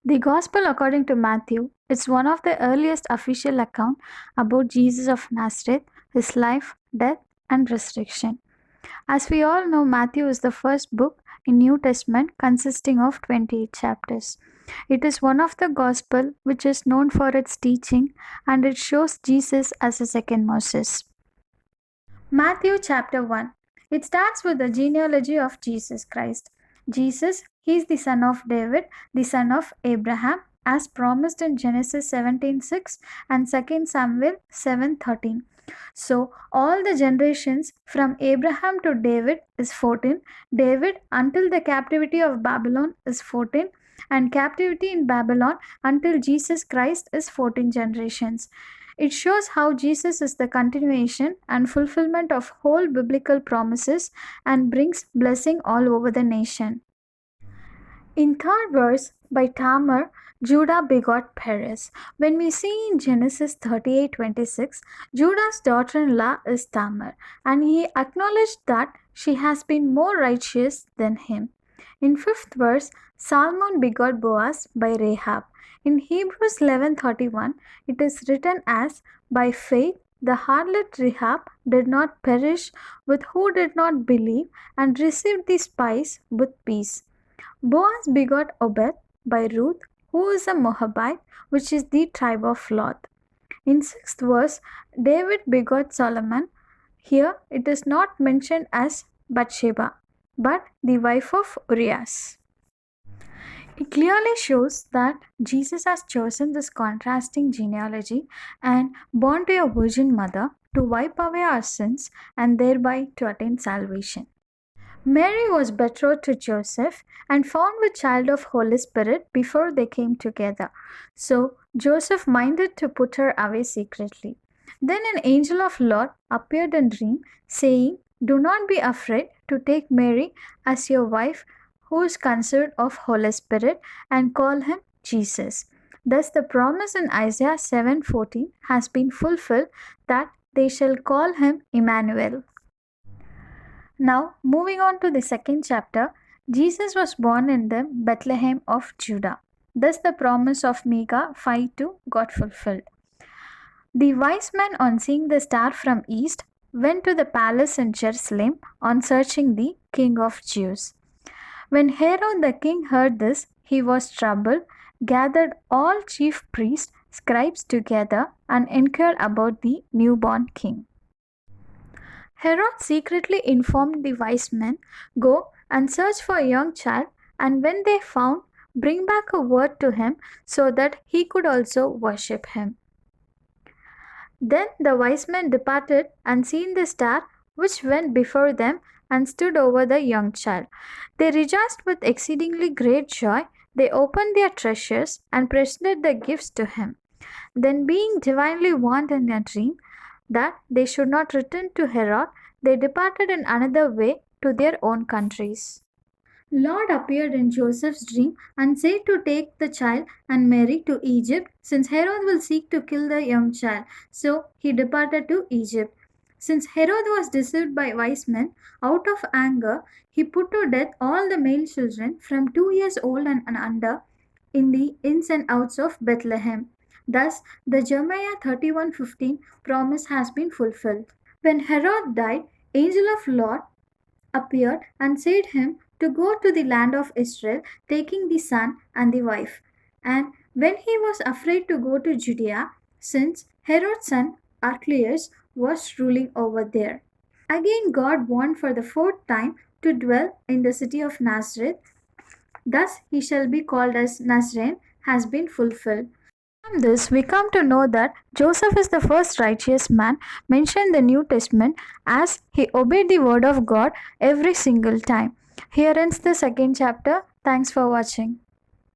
The Gospel according to Matthew is one of the earliest official accounts about Jesus of Nazareth, his life, death, and resurrection. As we all know, Matthew is the first book in New Testament consisting of 28 chapters. It is one of the Gospel which is known for its teaching, and it shows Jesus as a second Moses. Matthew chapter 1. It starts with the genealogy of Jesus Christ. Jesus, he is the son of David, the son of Abraham, as promised in Genesis 17:6 and 2 Samuel 7:13. So, all the generations from Abraham to David is 14, David until the captivity of Babylon is 14, and captivity in Babylon until Jesus Christ is 14 generations. It shows how Jesus is the continuation and fulfillment of whole biblical promises and brings blessing all over the nation. In third verse, by Tamar, Judah begot Perez. When we see in Genesis 38:26, Judah's daughter-in-law is Tamar, and he acknowledged that she has been more righteous than him. In fifth verse, Salmon begot Boaz by Rahab. In Hebrews 11:31, it is written as, by faith the harlot Rahab did not perish with who did not believe and received the spice with peace. Boaz begot Obed by Ruth, who is a Moabite, which is the tribe of Lot. In sixth verse, David begot Solomon. Here it is not mentioned as Bathsheba, but the wife of Urias. It clearly shows that Jesus has chosen this contrasting genealogy and born to a virgin mother to wipe away our sins and thereby to attain salvation. Mary was betrothed to Joseph and found with child of Holy Spirit before they came together. So Joseph minded to put her away secretly. Then an angel of Lord appeared in dream, saying, "Do not be afraid to take Mary as your wife, who is conceived of Holy Spirit, and call him Jesus." Thus the promise in Isaiah 7:14 has been fulfilled, that they shall call him Emmanuel. Now, moving on to the second chapter, Jesus was born in the Bethlehem of Judah. Thus, the promise of Micah 5:2 got fulfilled. The wise men, on seeing the star from east, went to the palace in Jerusalem on searching the King of Jews. When Herod the king heard this, he was troubled, gathered all chief priests, scribes together, and inquired about the newborn king. Herod secretly informed the wise men, "Go and search for a young child, and when they found, bring back a word to him, so that he could also worship him." Then the wise men departed and seen the star, which went before them and stood over the young child. They rejoiced with exceedingly great joy. They opened their treasures and presented their gifts to him. Then, being divinely warned in a dream that they should not return to Herod, they departed in another way to their own countries. Lord appeared in Joseph's dream and said to take the child and Mary to Egypt, since Herod will seek to kill the young child. So he departed to Egypt. Since Herod was deceived by wise men, out of anger, he put to death all the male children from 2 years old and under in the ins and outs of Bethlehem. Thus, the Jeremiah 31:15 promise has been fulfilled. When Herod died, angel of Lord appeared and said him to go to the land of Israel, taking the son and the wife. And when he was afraid to go to Judea, since Herod's son Archelaus was ruling over there. Again God warned for the fourth time to dwell in the city of Nazareth. Thus he shall be called as Nazarene, has been fulfilled. From this, we come to know that Joseph is the first righteous man mentioned in the New Testament, as he obeyed the word of God every single time. Here ends the second chapter. Thanks for watching.